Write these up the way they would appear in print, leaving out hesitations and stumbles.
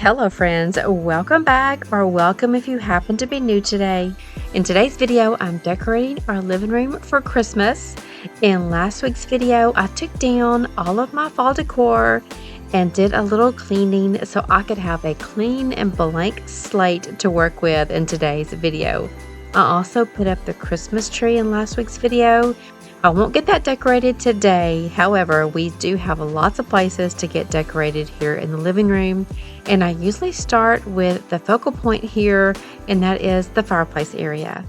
Hello friends, welcome back or welcome if you happen to be new today. In today's video, I'm decorating our living room for Christmas. In last week's video, I took down all of my fall decor and did a little cleaning so I could have a clean and blank slate to work with in today's video. I also put up the Christmas tree in last week's video. I won't get that decorated today. However, we do have lots of places to get decorated here in the living room. And I usually start with the focal point here, and that is the fireplace area.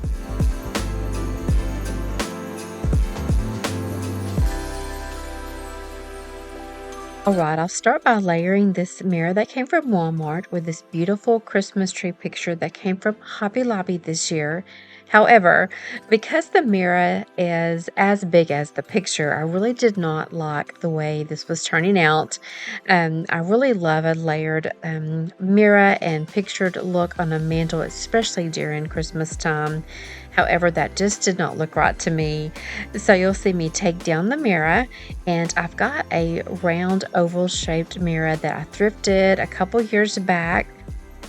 Alright, I'll start by layering this mirror that came from Walmart with this beautiful Christmas tree picture that came from Hobby Lobby this year. However, because the mirror is as big as the picture, I really did not like the way this was turning out. I really love a layered mirror and pictured look on a mantle, especially during Christmas time. However, that just did not look right to me. So you'll see me take down the mirror, and I've got a round oval shaped mirror that I thrifted a couple years back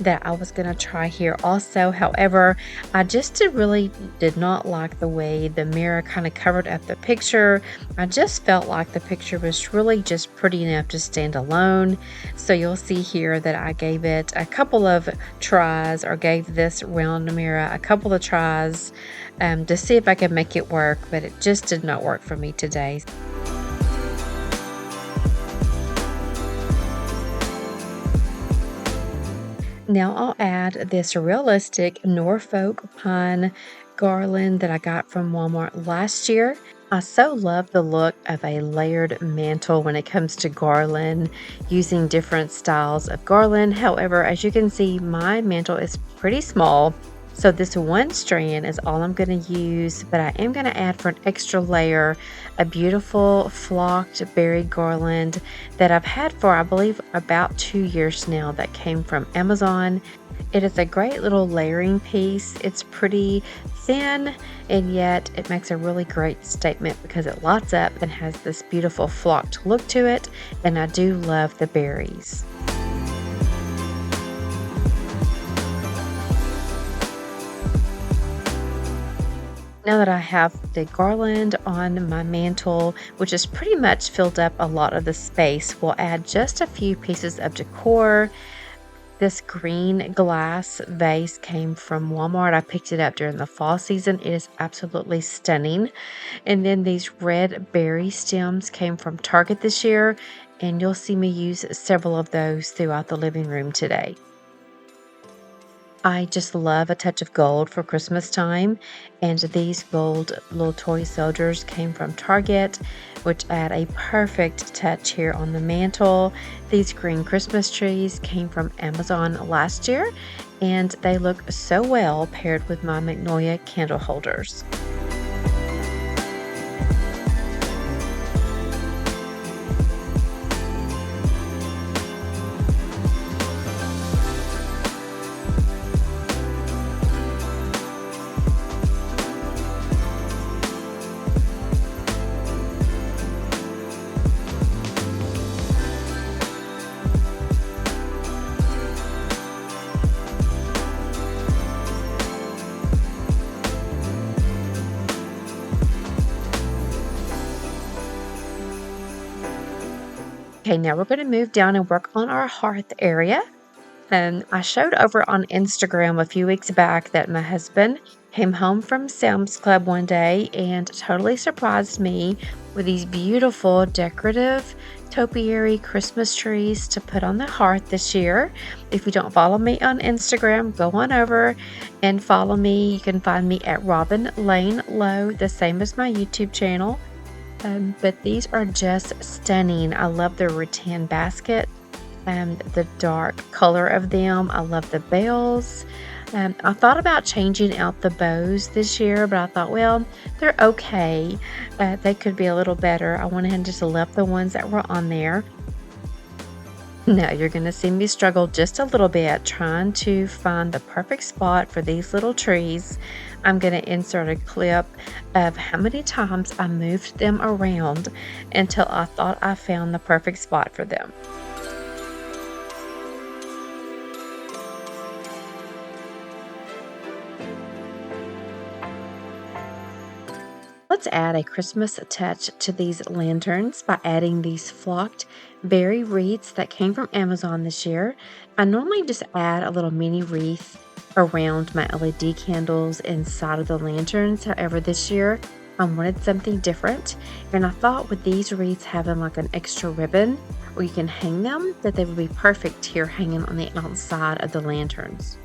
that I was going to try here also. However, I just really did not like the way the mirror kind of covered up the picture. I just felt like the picture was really just pretty enough to stand alone. So you'll see here that I gave it a couple of tries, or gave this round mirror a couple of tries to see if I could make it work, but it just did not work for me today. Now I'll add this realistic Norfolk pine garland that I got from Walmart last year. I so love the look of a layered mantle when it comes to garland, using different styles of garland. However, as you can see, my mantle is pretty small, so this one strand is all I'm going to use, but I am going to add, for an extra layer, a beautiful flocked berry garland that I've had for, I believe, about 2 years now, that came from Amazon. It is a great little layering piece. It's pretty thin, and yet it makes a really great statement because it lights up and has this beautiful flocked look to it, and I do love the berries. Now that I have the garland on my mantle, which is pretty much filled up a lot of the space, we'll add just a few pieces of decor. This green glass vase came from Walmart. I picked it up during the fall season. It is absolutely stunning. And then these red berry stems came from Target this year, and you'll see me use several of those throughout the living room today. I just love a touch of gold for Christmas time, and these gold little toy soldiers came from Target, which add a perfect touch here on the mantle. These green Christmas trees came from Amazon last year, and they look so well paired with my Magnolia candle holders. Okay, now we're going to move down and work on our hearth area. I showed over on Instagram a few weeks back that my husband came home from Sam's Club one day and totally surprised me with these beautiful decorative topiary Christmas trees to put on the hearth this year. If you don't follow me on Instagram, go on over and follow me. You can find me at Robin Lane Lowe, the same as my YouTube channel. But these are just stunning. I love the rattan basket, the dark color of them. I love the bells. I thought about changing out the bows this year, but I thought, well, they're okay. They could be a little better. I went ahead and just left the ones that were on there. Now you're going to see me struggle just a little bit trying to find the perfect spot for these little trees. I'm going to insert a clip of how many times I moved them around until I thought I found the perfect spot for them. to add a Christmas touch to these lanterns by adding these flocked berry wreaths that came from Amazon this year. I normally just add a little mini wreath around my LED candles inside of the lanterns. However, this year I wanted something different, and I thought with these wreaths having like an extra ribbon where you can hang them, that they would be perfect here hanging on the outside of the lanterns.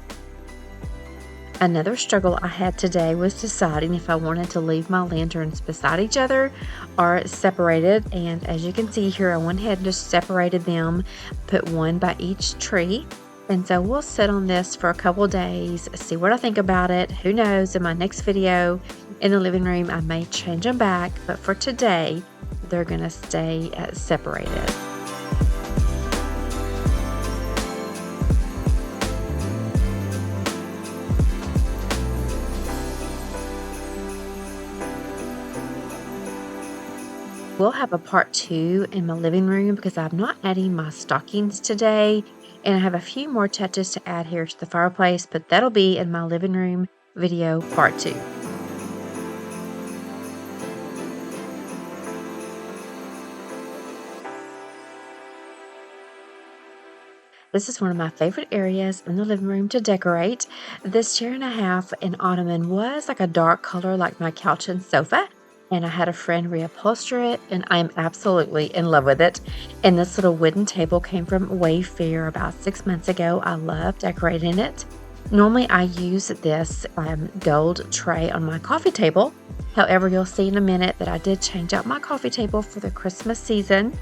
Another struggle I had today was deciding if I wanted to leave my lanterns beside each other or separated, and as you can see here, I went ahead and just separated them, put one by each tree. And so we'll sit on this for a couple days, see what I think about it. Who knows, in my next video in the living room, I may change them back, but for today, they're gonna stay separated. We'll have a part 2 in my living room because I'm not adding my stockings today, and I have a few more touches to add here to the fireplace, but that'll be in my living room video part 2. This is one of my favorite areas in the living room to decorate. This chair and a half in ottoman was like a dark color like my couch and sofa, and I had a friend reupholster it, and I'm absolutely in love with it. And this little wooden table came from Wayfair about 6 months ago. I love decorating it. Normally I use this gold tray on my coffee table. However, you'll see in a minute that I did change out my coffee table for the Christmas season.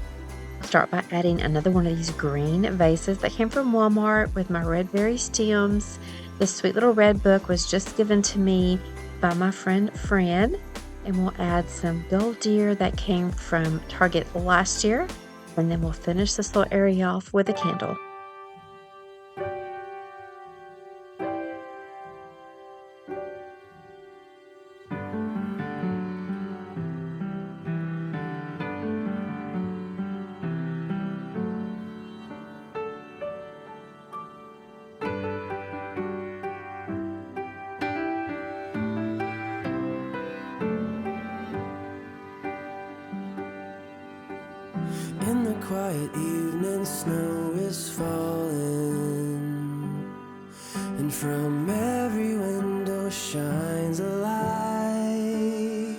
Start by adding another one of these green vases that came from Walmart with my red berry stems. This sweet little red book was just given to me by my friend Fran. And we'll add some gold deer that came from Target last year. And then we'll finish this little area off with a candle. In the quiet evening, snow is falling, and from every window shines a light.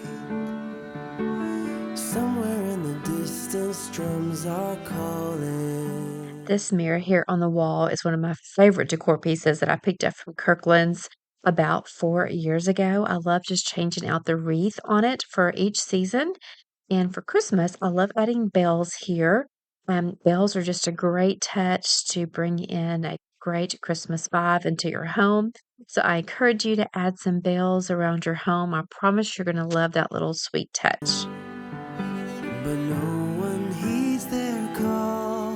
Somewhere in the distance, drums are calling. This mirror here on the wall is one of my favorite decor pieces that I picked up from Kirkland's about 4 years ago. I love just changing out the wreath on it for each season. And for Christmas, I love adding bells here. Bells are just a great touch to bring in a great Christmas vibe into your home. So I encourage you to add some bells around your home. I promise you're going to love that little sweet touch. But no one heeds their call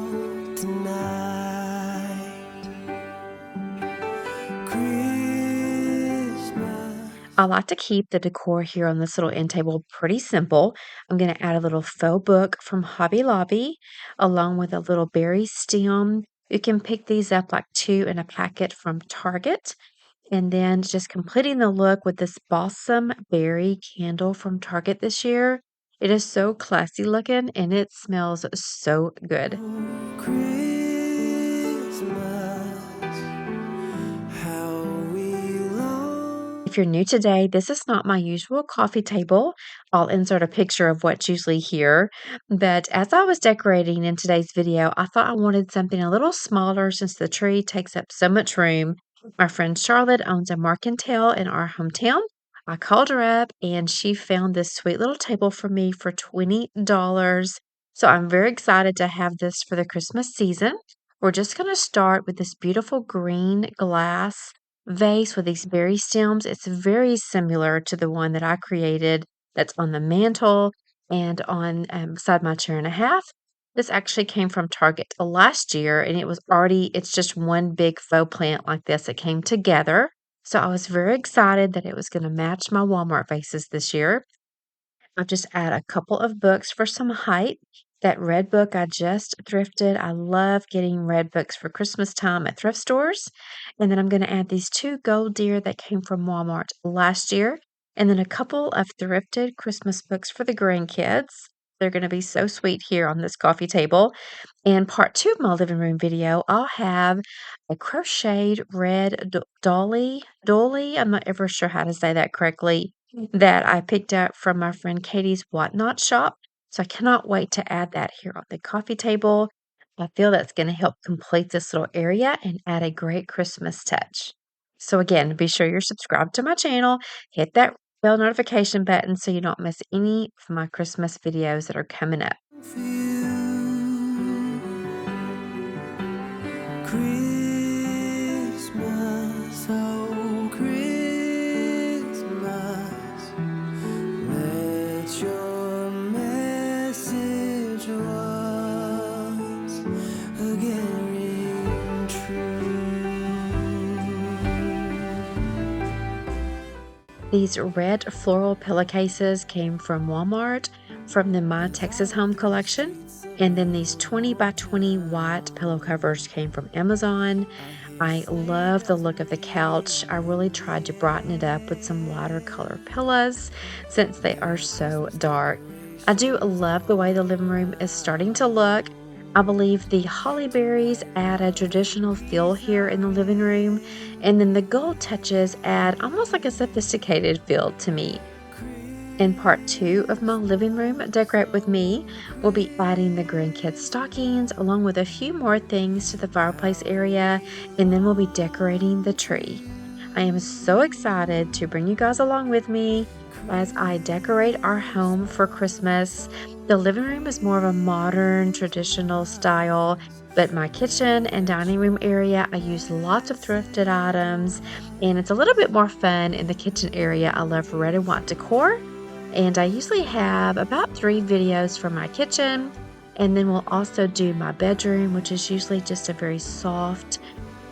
tonight. Christmas. I like to keep the decor here on this little end table pretty simple. I'm going to add a little faux book from Hobby Lobby along with a little berry stem. You can pick these up like 2 in a packet from Target. And then just completing the look with this Balsam Berry candle from Target this year. It is so classy looking and it smells so good. If you're new today, this is not my usual coffee table. I'll insert a picture of what's usually here. But as I was decorating in today's video, I thought I wanted something a little smaller since the tree takes up so much room. My friend Charlotte owns a Mantel in our hometown. I called her up and she found this sweet little table for me for $20. So I'm very excited to have this for the Christmas season. We're just going to start with this beautiful green glass vase with these berry stems. It's very similar to the one that I created that's on the mantle and on beside my chair and a half. This actually came from Target last year, and it's just one big faux plant like this that came together. So I was very excited that it was going to match my Walmart vases this year. I'll just add a couple of books for some height. That red book I just thrifted. I love getting red books for Christmas time at thrift stores. And then I'm going to add these 2 gold deer that came from Walmart last year. And then a couple of thrifted Christmas books for the grandkids. They're going to be so sweet here on this coffee table. In part two of my living room video, I'll have a crocheted red dolly, I'm not ever sure how to say that correctly, that I picked up from my friend Katie's Whatnot shop. So I cannot wait to add that here on the coffee table. I feel that's going to help complete this little area and add a great Christmas touch. So again, be sure you're subscribed to my channel. Hit that bell notification button so you don't miss any of my Christmas videos that are coming up. For you, Christmas, oh Christmas, let your message once again ring true. These red floral pillowcases came from Walmart from the My Texas Home collection. And then these 20 by 20 white pillow covers came from Amazon. I love the look of the couch. I really tried to brighten it up with some lighter color pillows since they are so dark. I do love the way the living room is starting to look. I believe the holly berries add a traditional feel here in the living room, and then the gold touches add almost like a sophisticated feel to me. In part two of my living room Decorate With Me, we'll be adding the grandkids' stockings along with a few more things to the fireplace area, and then we'll be decorating the tree. I am so excited to bring you guys along with me as I decorate our home for Christmas. The living room is more of a modern, traditional style, but my kitchen and dining room area, I use lots of thrifted items, and it's a little bit more fun in the kitchen area. I love red and white decor. And I usually have about 3 videos for my kitchen. And then we'll also do my bedroom, which is usually just a very soft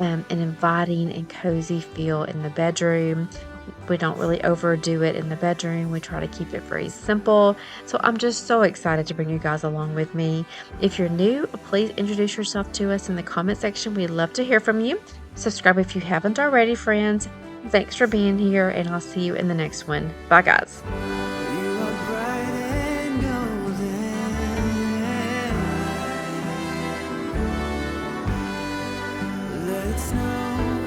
and inviting and cozy feel in the bedroom. We don't really overdo it in the bedroom. We try to keep it very simple. So I'm just so excited to bring you guys along with me. If you're new, please introduce yourself to us in the comment section. We'd love to hear from you. Subscribe if you haven't already, friends. Thanks for being here, and I'll see you in the next one. Bye, guys. You are bright and golden. Let it snow.